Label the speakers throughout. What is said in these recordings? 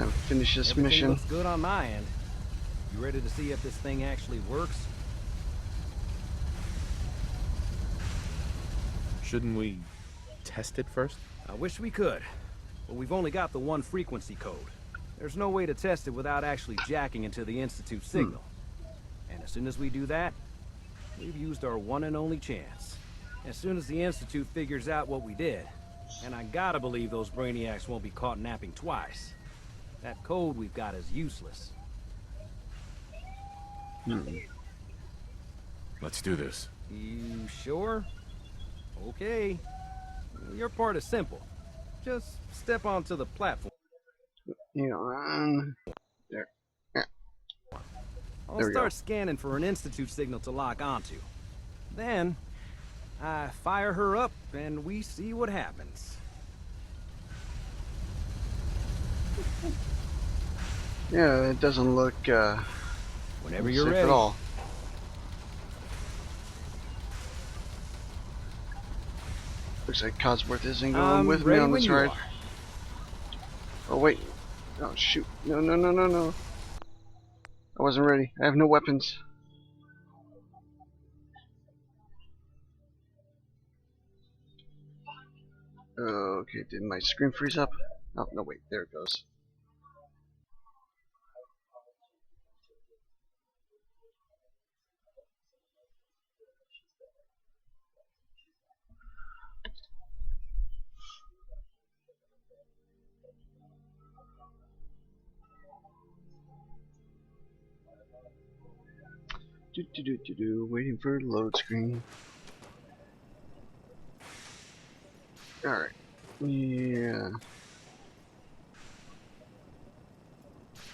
Speaker 1: Time to finish this
Speaker 2: Everything
Speaker 1: mission.
Speaker 2: looks good on my end. You ready to see if this thing actually works?
Speaker 3: Shouldn't we test it first?
Speaker 2: I wish we could, but we've only got the one frequency code. There's no way to test it without actually jacking into the Institute signal. And as soon as we do that, we've used our one and only chance. As soon as the Institute figures out what we did, and I gotta believe those brainiacs won't be caught napping twice, that code we've got is useless.
Speaker 3: Let's do this.
Speaker 2: You sure? Okay. Your part is simple. Just step onto the platform.
Speaker 1: There. Yeah.
Speaker 2: I'll
Speaker 1: There we
Speaker 2: start
Speaker 1: go.
Speaker 2: scanning for an Institute signal to lock onto. Then, I fire her up and we see what happens.
Speaker 1: Yeah, it doesn't look
Speaker 2: Whenever you're
Speaker 1: safe
Speaker 2: ready.
Speaker 1: at all. Looks like Codsworth isn't going with me
Speaker 2: ready
Speaker 1: on
Speaker 2: when
Speaker 1: this
Speaker 2: you
Speaker 1: ride.
Speaker 2: are.
Speaker 1: Oh wait. Oh shoot. No, no, no, no, no. I wasn't ready. I have no weapons. Okay, did my screen freeze up? Oh, no, wait, there it goes. Waiting for load screen. Alright. Yeah.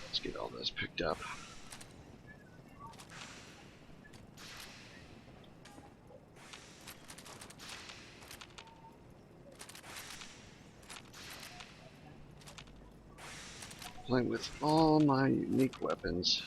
Speaker 1: Let's get all this picked up. Playing with all my unique weapons.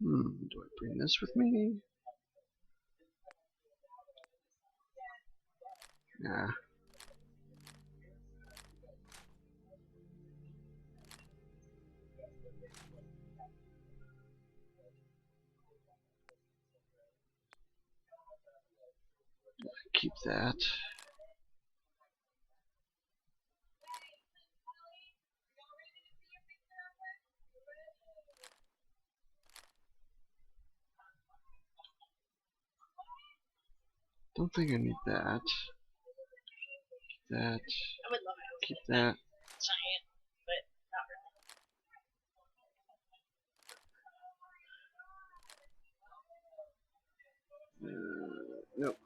Speaker 1: Do I bring this with me? Nah. Keep that. Don't think I need that. Keep that. Keep that. Nope.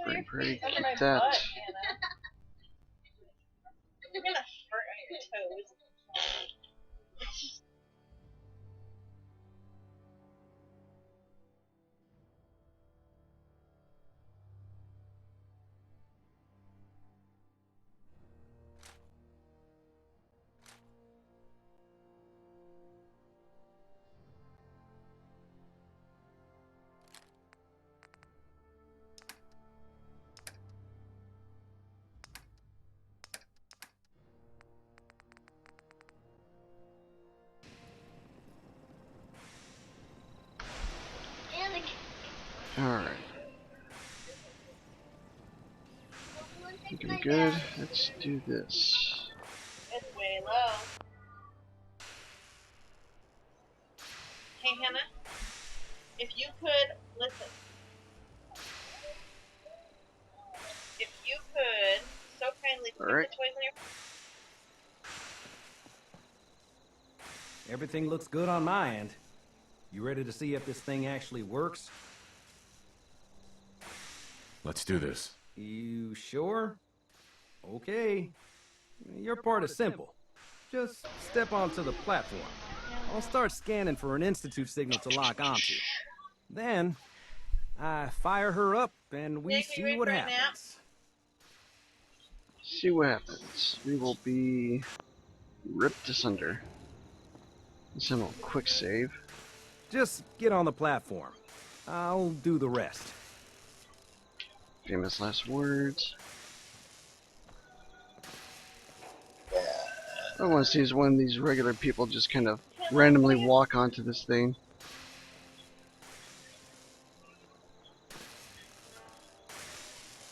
Speaker 1: Spring break. Keep that.
Speaker 4: You're gonna hurt on your toes.
Speaker 1: Alright. Looking good. Let's do this.
Speaker 4: It's way low. Hey, Hannah, if you could listen. If you could so kindly put
Speaker 1: Alright.
Speaker 4: the toys in your.
Speaker 2: Everything looks good on my end. You ready to see if this thing actually works?
Speaker 3: Let's do this.
Speaker 2: You sure? Okay. Your part is simple. Just step onto the platform. I'll start scanning for an Institute signal to lock onto. Then, I fire her up and we
Speaker 4: Nick, are you
Speaker 2: see
Speaker 4: ready
Speaker 2: what
Speaker 4: for a nap?
Speaker 2: happens.
Speaker 1: See what happens. We will be ripped asunder. Let's have a quick save.
Speaker 2: Just get on the platform. I'll do the rest.
Speaker 1: Famous last words. I want to see is one of these regular people just kind of randomly walk onto this thing.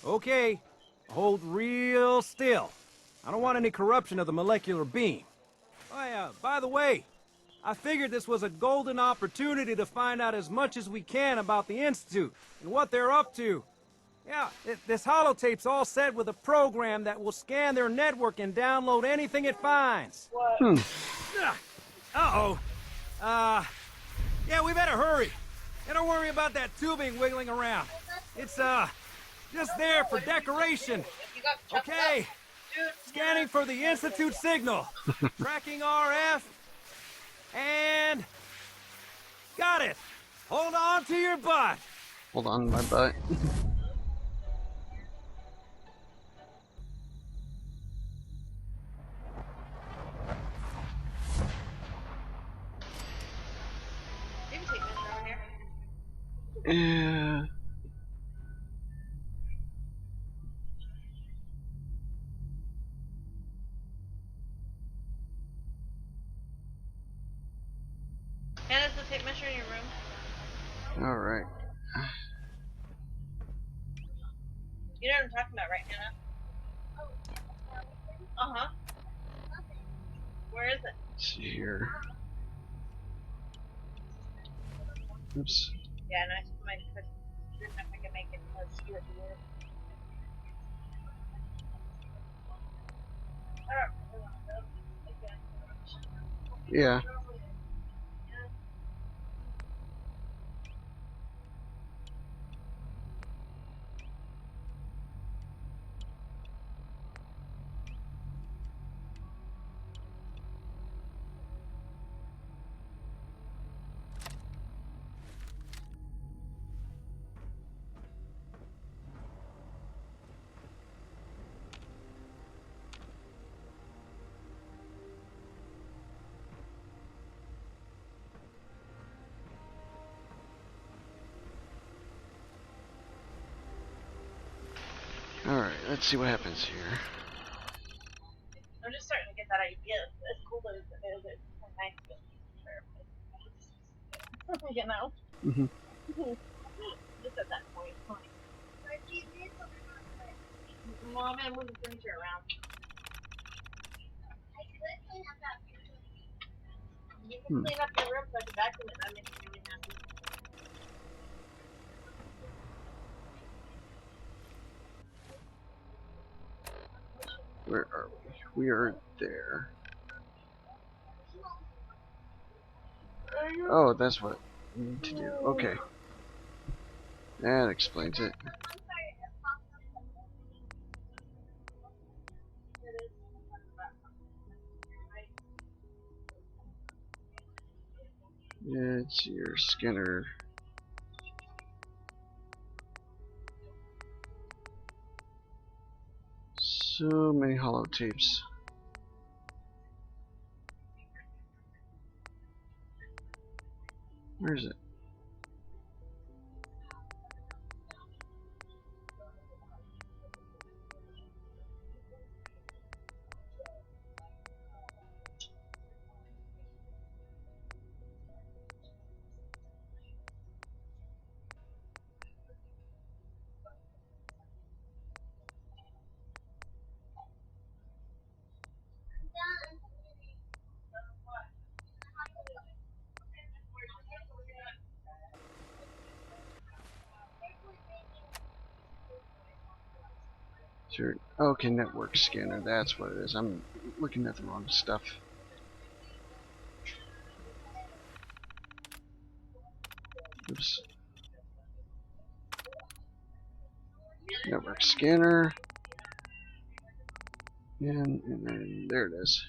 Speaker 2: Okay, hold real still. I don't want any corruption of the molecular beam. Oh yeah, by the way, I figured this was a golden opportunity to find out as much as we can about the Institute and what they're up to. Yeah, this holotape's all set with a program that will scan their network and download anything it finds.
Speaker 4: What?
Speaker 1: Hmm.
Speaker 2: Uh-oh. Yeah, we better hurry. And don't worry about that tubing wiggling around. It's, just there for decoration.
Speaker 4: If you got chopped
Speaker 2: Okay.
Speaker 4: up, dude,
Speaker 2: Scanning for the Institute signal. Tracking RF. And... got it. Hold on to your butt.
Speaker 1: Hold on, my butt.
Speaker 4: You can take this over here.
Speaker 1: Yeah.
Speaker 4: Hannah's the tape measure in your room.
Speaker 1: All right.
Speaker 4: You know what I'm talking about, right, Hannah? Uh-huh. Where is it?
Speaker 1: Let's see here. Oops.
Speaker 4: Yeah, nice. My couldn't if I can make it see what you were. I don't really want to go.
Speaker 1: Yeah. All right. Let's see what happens here.
Speaker 4: I'm just starting to get that idea. As cool as it is, it's nice to you know?
Speaker 1: Mhm.
Speaker 4: Just at that point. Mom, and move the furniture around. You can clean up your room so I can vacuum it. That makes me really happy.
Speaker 1: Where are we? We are there. Oh, that's what we need to do. Okay. That explains it. It's your scanner. So many holotapes. Where is it? Sure. Okay, network scanner. That's what it is. I'm looking at the wrong stuff. Oops. Network scanner. And then there it is.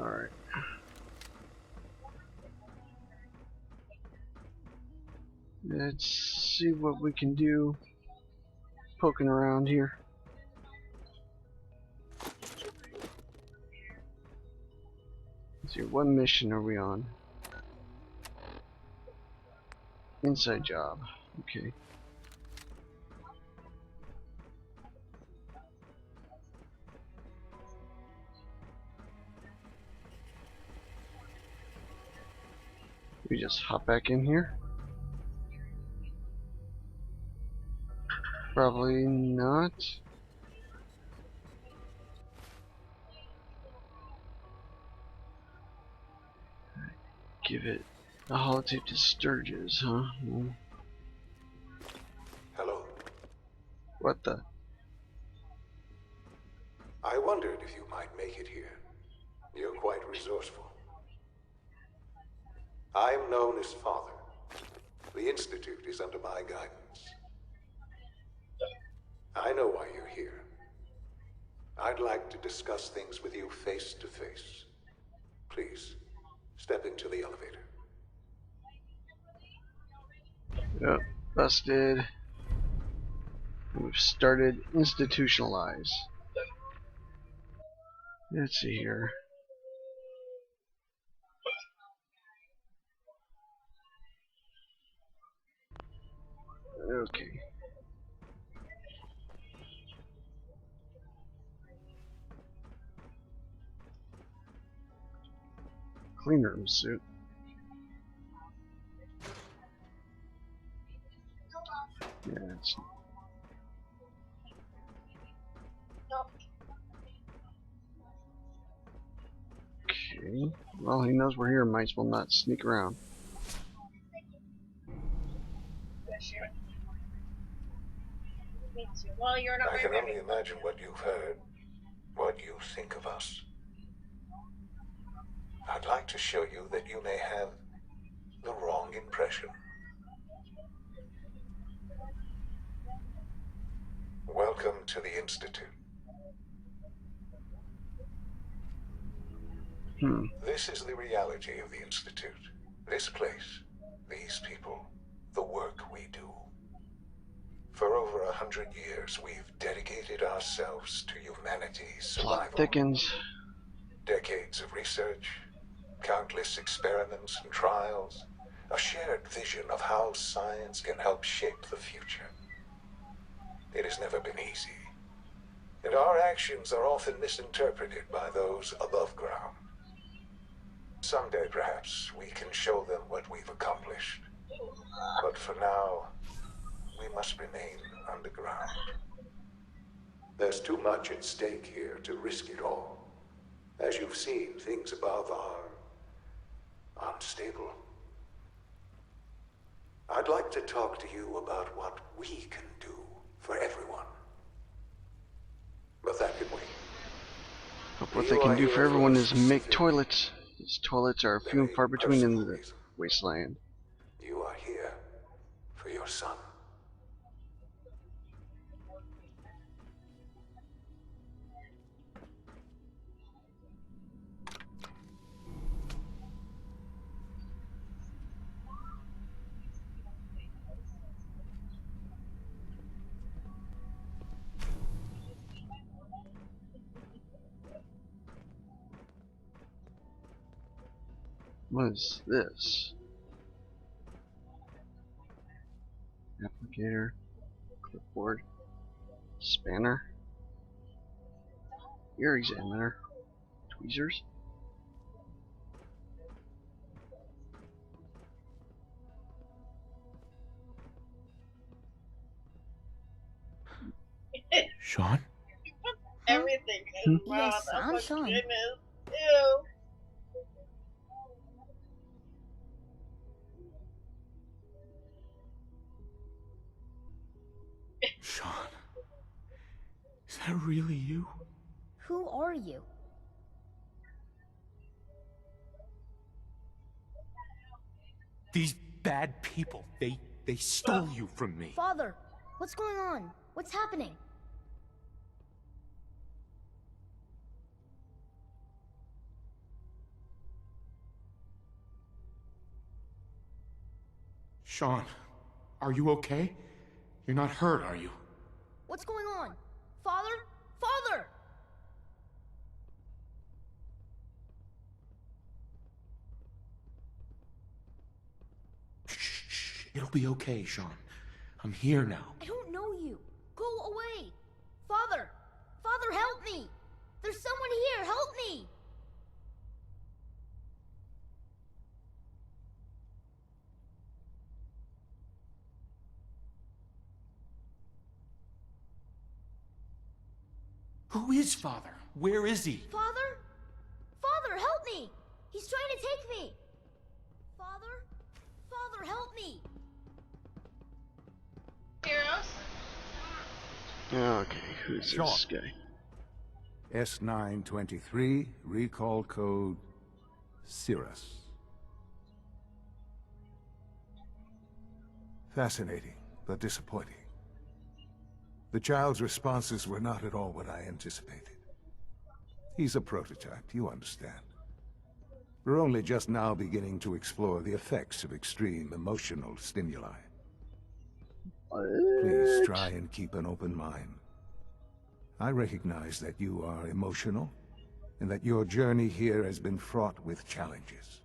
Speaker 1: Alright. Let's see what we can do. Poking around here. Let's see, what mission are we on? Inside job. Okay. We just hop back in here? Probably not. Give it a holotape to Sturgis, huh?
Speaker 5: Hello.
Speaker 1: What the?
Speaker 5: I wondered if you might make it here. You're quite resourceful. I'm known as Father. The Institute is under my guidance. I know why you're here. I'd like to discuss things with you face to face. Please, step into the elevator.
Speaker 1: Yep, busted. We've started institutionalize. Let's see here. Okay. Clean room suit. Yeah, it's okay. Well, he knows we're here. Might as well not sneak around.
Speaker 4: Me too. Well, you're not
Speaker 5: I can only
Speaker 4: remembering.
Speaker 5: imagine what you've heard, what you think of us. I'd like to show you that you may have the wrong impression. Welcome to the Institute. This is the reality of the Institute. This place, these people, the work we do. For over 100 years, we've dedicated ourselves to humanity's
Speaker 1: Plot
Speaker 5: survival.
Speaker 1: thickens.
Speaker 5: Decades of research, countless experiments and trials, a shared vision of how science can help shape the future. It has never been easy, and our actions are often misinterpreted by those above ground. Someday, perhaps, we can show them what we've accomplished. But for now, we must remain underground. There's too much at stake here to risk it all. As you've seen, things above are unstable. I'd like to talk to you about what we can do for everyone. But that can wait.
Speaker 1: Hope what they can do for everyone is make toilets. These toilets are few and far between in the wasteland.
Speaker 5: You are here for your son.
Speaker 1: What is this? Applicator, clipboard, spanner, ear examiner, tweezers.
Speaker 3: Sean?
Speaker 4: Everything.
Speaker 6: Hmm?
Speaker 4: Wow,
Speaker 6: Yes,
Speaker 4: oh
Speaker 6: I'm
Speaker 4: my
Speaker 6: Sean.
Speaker 4: goodness. Ew.
Speaker 3: Sean. Is that really you?
Speaker 6: Who are you?
Speaker 3: These bad people, they stole you from me.
Speaker 6: Father, what's going on? What's happening?
Speaker 3: Sean, are you okay? You're not hurt, are you?
Speaker 6: What's going on? Father? Father!
Speaker 3: Shh. It'll be okay, Sean. I'm here now.
Speaker 6: I don't know you. Go away. Father! Father, help me! There's someone here! Help me!
Speaker 3: Who is Father? Where is he?
Speaker 6: Father? Father, help me! He's trying to take me! Father? Father, help me!
Speaker 4: Heroes?
Speaker 1: Okay, who's this guy?
Speaker 7: S923, recall code Cirrus. Fascinating, but disappointing. The child's responses were not at all what I anticipated. He's a prototype, you understand. We're only just now beginning to explore the effects of extreme emotional stimuli. Please try and keep an open mind. I recognize that you are emotional, and that your journey here has been fraught with challenges.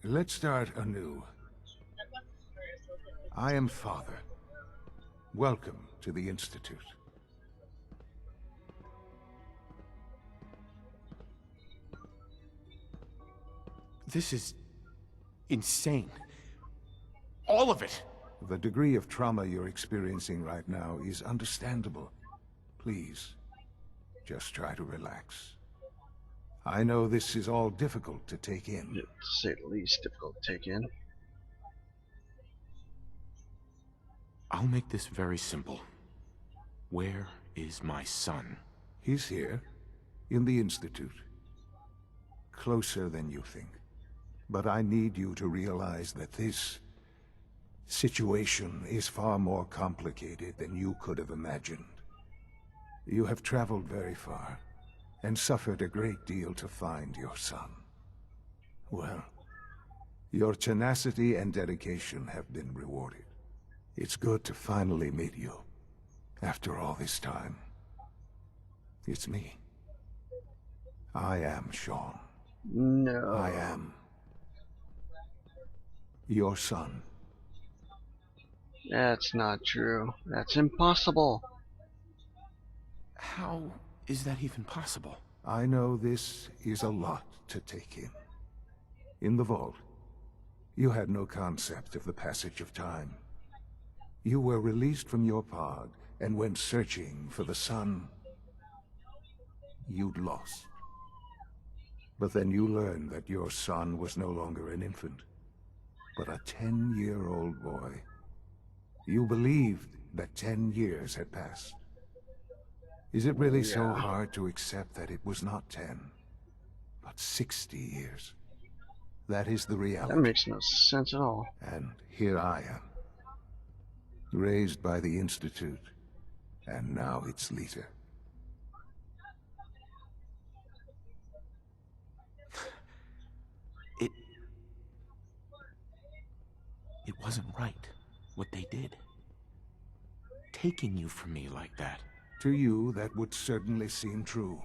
Speaker 7: Let's start anew. I am Father. Welcome to the Institute.
Speaker 3: This is insane. All of it.
Speaker 7: The degree of trauma you're experiencing right now is understandable. Please, just try to relax. I know this is all difficult to take in.
Speaker 1: Yeah, to say the least, difficult to take in.
Speaker 3: I'll make this very simple. Where is my son?
Speaker 7: He's here, in the Institute. Closer than you think. But I need you to realize that this situation is far more complicated than you could have imagined. You have traveled very far, and suffered a great deal to find your son. Well, your tenacity and dedication have been rewarded. It's good to finally meet you, after all this time. It's me. I am Sean.
Speaker 1: No.
Speaker 7: I am your son.
Speaker 1: That's not true. That's impossible.
Speaker 3: How is that even possible?
Speaker 7: I know this is a lot to take in. In the vault, you had no concept of the passage of time. You were released from your pod and went searching for the son you'd lost. But then you learned that your son was no longer an infant, but a 10-year-old boy. You believed that 10 years had passed. Is it really so hard to accept that it was not 10, but 60 years? That is the reality.
Speaker 1: That makes no sense at all.
Speaker 7: And here I am, raised by the Institute, and now its leader.
Speaker 3: It wasn't right, what they did. Taking you from me like that.
Speaker 7: To you, that would certainly seem true.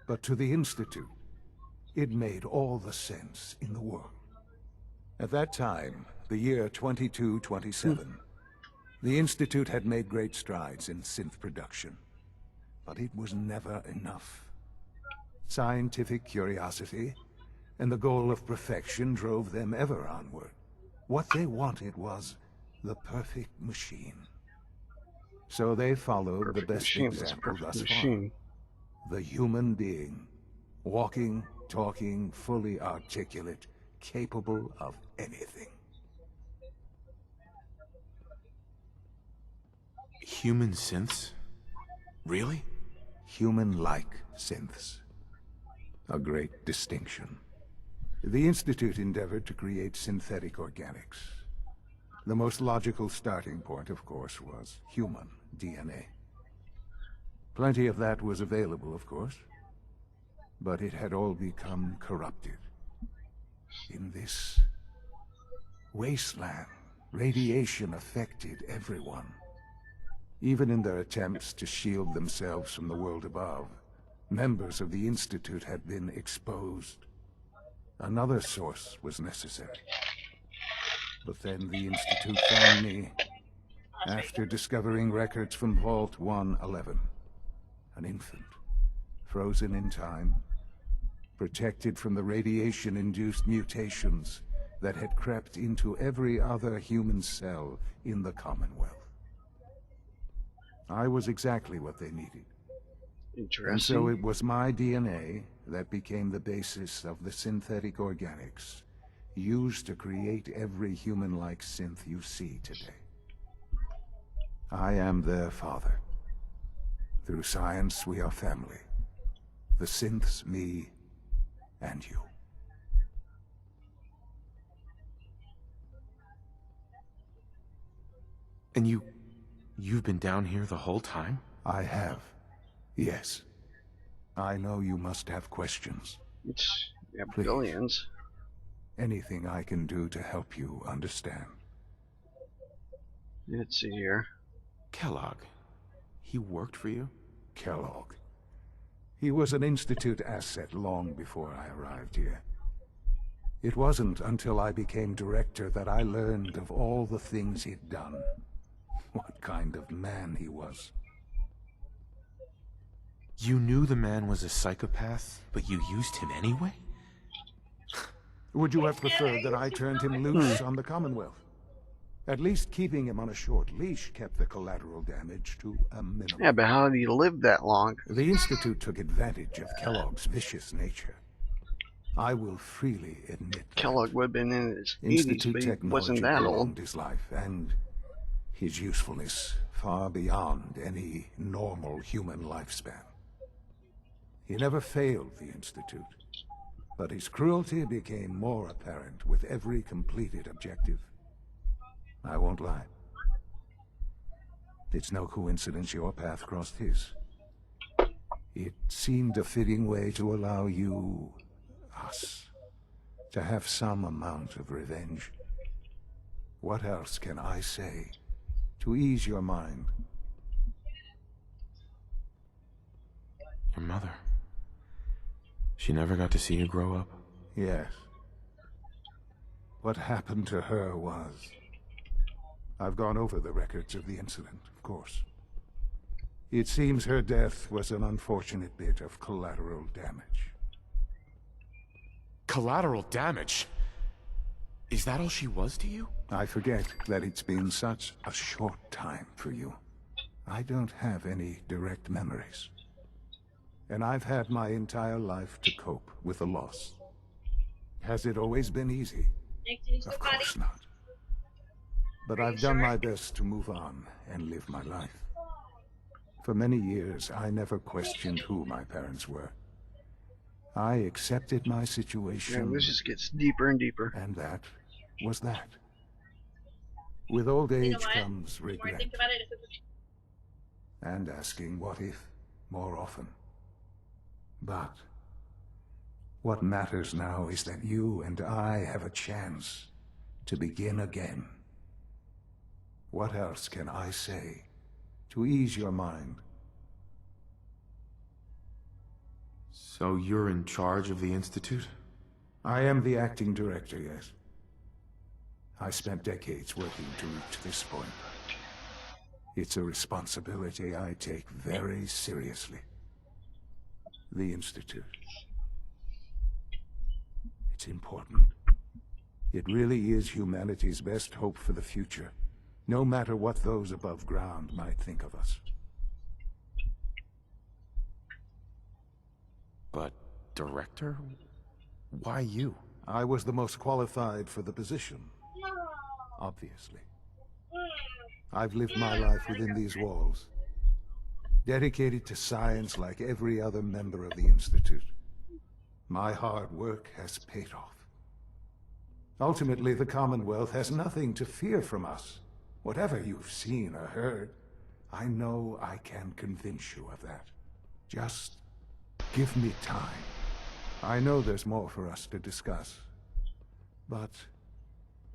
Speaker 7: But to the Institute, it made all the sense in the world. At that time, the year 2227, the Institute had made great strides in synth production. But it was never enough. Scientific curiosity and the goal of perfection drove them ever onward. What they wanted was the perfect machine. So they followed the best example thus far. The human being. Walking, talking, fully articulate, capable of anything.
Speaker 3: Human synths? Really?
Speaker 7: Human-like synths. A great distinction. The Institute endeavored to create synthetic organics. The most logical starting point, of course, was human DNA. Plenty of that was available, of course, but it had all become corrupted. In this wasteland, radiation affected everyone. Even in their attempts to shield themselves from the world above, members of the Institute had been exposed. Another source was necessary. But then the Institute found me after discovering records from Vault 111. An infant, frozen in time, protected from the radiation-induced mutations that had crept into every other human cell in the Commonwealth. I was exactly what they needed.
Speaker 1: Interesting.
Speaker 7: And so it was my DNA that became the basis of the synthetic organics used to create every human-like synth you see today. I am their father. Through science, we are family. The synths, me, and you.
Speaker 3: And you've been down here the whole time?
Speaker 7: I have. Yes. I know you must have questions.
Speaker 1: It's yeah,
Speaker 7: Please.
Speaker 1: billions.
Speaker 7: Anything I can do to help you understand.
Speaker 1: Let's see here.
Speaker 3: Kellogg. He worked for you?
Speaker 7: Kellogg. He was an Institute asset long before I arrived here. It wasn't until I became director that I learned of all the things he'd done. What kind of man he was.
Speaker 3: You knew the man was a psychopath, but you used him anyway?
Speaker 7: Would you have preferred that I turned him loose on the Commonwealth? At least keeping him on a short leash kept the collateral damage to a minimum.
Speaker 1: Yeah, but how did he live that long?
Speaker 7: The Institute took advantage of Kellogg's vicious nature. I will freely admit that.
Speaker 1: Kellogg would have been in his 80s,
Speaker 7: Institute
Speaker 1: but he
Speaker 7: technology
Speaker 1: wasn't that old.
Speaker 7: prolonged his life, and his usefulness far beyond any normal human lifespan. He never failed the Institute, but his cruelty became more apparent with every completed objective. I won't lie. It's no coincidence your path crossed his. It seemed a fitting way to allow you, us, to have some amount of revenge. What else can I say to ease your mind?
Speaker 3: Your mother. She never got to see you grow up?
Speaker 7: Yes. What happened to her was... I've gone over the records of the incident, of course. It seems her death was an unfortunate bit of collateral damage.
Speaker 3: Collateral damage? Is that all she was to you?
Speaker 7: I forget that it's been such a short time for you. I don't have any direct memories. And I've had my entire life to cope with the loss. Has it always been easy? Of course not. But I've done my best to move on and live my life. For many years, I never questioned who my parents were. I accepted my situation.
Speaker 1: And this just gets deeper and deeper.
Speaker 7: And that was that. With old age
Speaker 4: what?
Speaker 7: comes
Speaker 4: The more I
Speaker 7: regret.
Speaker 4: think about it, if it's
Speaker 7: And asking what if more often. But what matters now is that you and I have a chance to begin again. What else can I say to ease your mind?
Speaker 3: So you're in charge of the Institute?
Speaker 7: I am the acting director, yes. I spent decades working to reach this point. It's a responsibility I take very seriously. The Institute. It's important. It really is humanity's best hope for the future, no matter what those above ground might think of us.
Speaker 3: But, director? Why you?
Speaker 7: I was the most qualified for the position, obviously. I've lived my life within these walls, dedicated to science like every other member of the Institute. My hard work has paid off. Ultimately, the Commonwealth has nothing to fear from us. Whatever you've seen or heard, I know I can convince you of that. Just give me time. I know there's more for us to discuss, but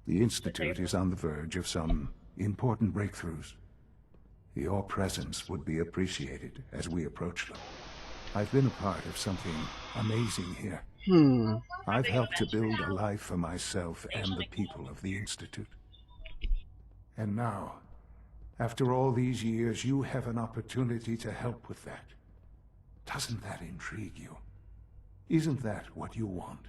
Speaker 7: the Institute is on the verge of some important breakthroughs. Your presence would be appreciated as we approach them. I've been a part of something amazing here. I've helped to build a life for myself and the people of the Institute. And now, after all these years, you have an opportunity to help with that. Doesn't that intrigue you? Isn't that what you want?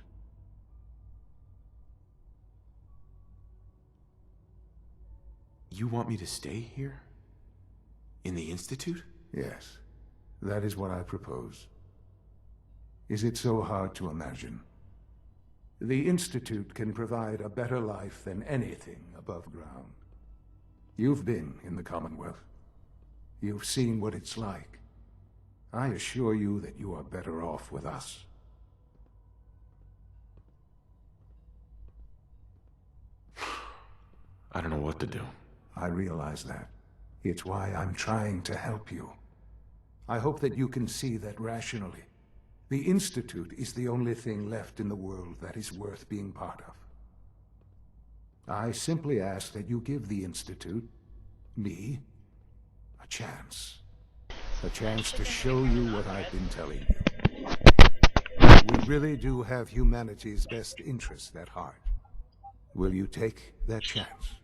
Speaker 3: You want me to stay here? In the Institute?
Speaker 7: Yes, that is what I propose. Is it so hard to imagine? The Institute can provide a better life than anything above ground. You've been in the Commonwealth. You've seen what it's like. I assure you that you are better off with us.
Speaker 3: I don't know what to do.
Speaker 7: I realize that. It's why I'm trying to help you. I hope that you can see that rationally. The Institute is the only thing left in the world that is worth being part of. I simply ask that you give the Institute, me, a chance. A chance to show you what I've been telling you. We really do have humanity's best interest at heart. Will you take that chance?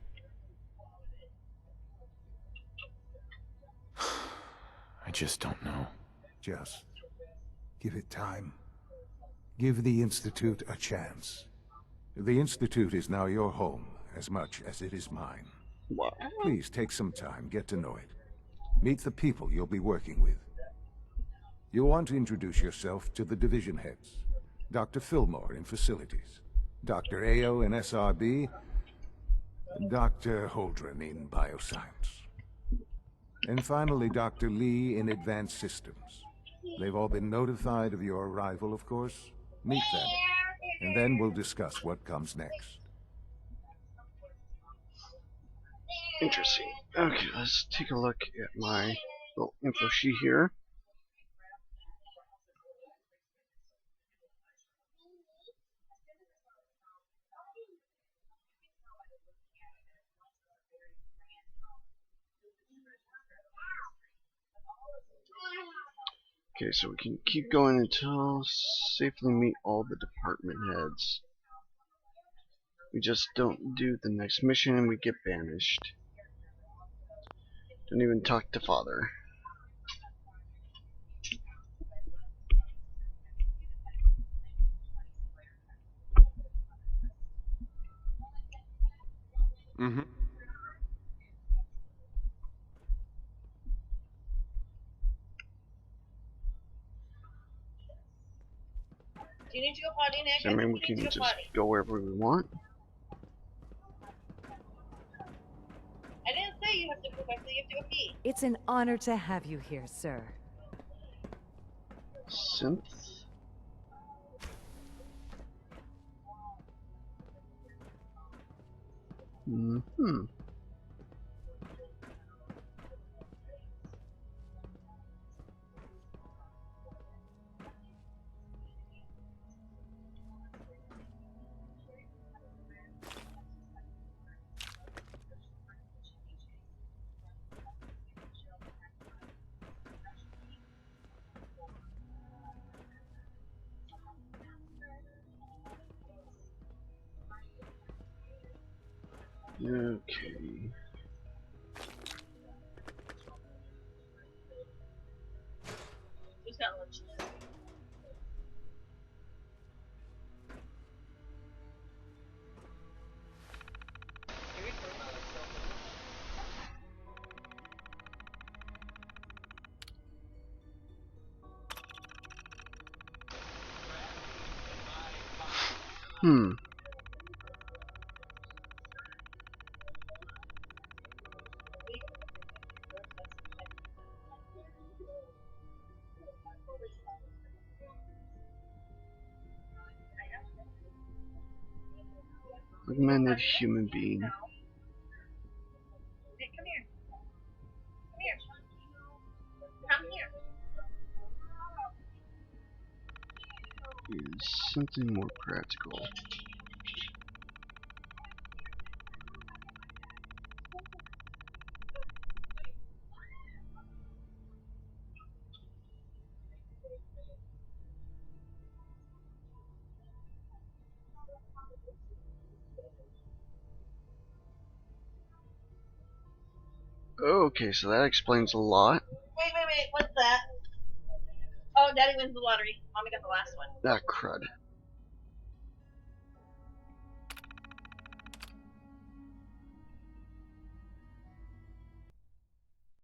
Speaker 3: I just don't know.
Speaker 7: Just give it time. Give the Institute a chance. The Institute is now your home as much as it is mine.
Speaker 1: Wow.
Speaker 7: Please take some time, get to know it. Meet the people you'll be working with. You'll want to introduce yourself to the division heads. Dr. Fillmore in Facilities, Dr. Ayo in SRB, Dr. Holdren in Bioscience. And finally, Dr. Lee in Advanced Systems. They've all been notified of your arrival, of course. Meet them, and then we'll discuss what comes next.
Speaker 1: Interesting. Okay, let's take a look at my little info sheet here. Okay, so we can keep going until safely meet all the department heads. We just don't do the next mission and we get banished. Don't even talk to Father.
Speaker 3: Mm-hmm.
Speaker 4: Do you need to go potty, Nick?
Speaker 1: So, I mean, we can just go wherever we want.
Speaker 4: I didn't say you have to go back, so you have to go pee.
Speaker 8: It's an honor to have you here, sir.
Speaker 1: Synth. Mm-hmm. Okay.
Speaker 4: Who's got lunch?
Speaker 1: Augmented human being.
Speaker 4: Hey, come here. Come here. Come here.
Speaker 1: Is something more practical. Okay, so that explains a lot.
Speaker 4: Wait. What's that? Oh, Daddy wins the lottery. Mommy got the last one.
Speaker 1: Ah, crud.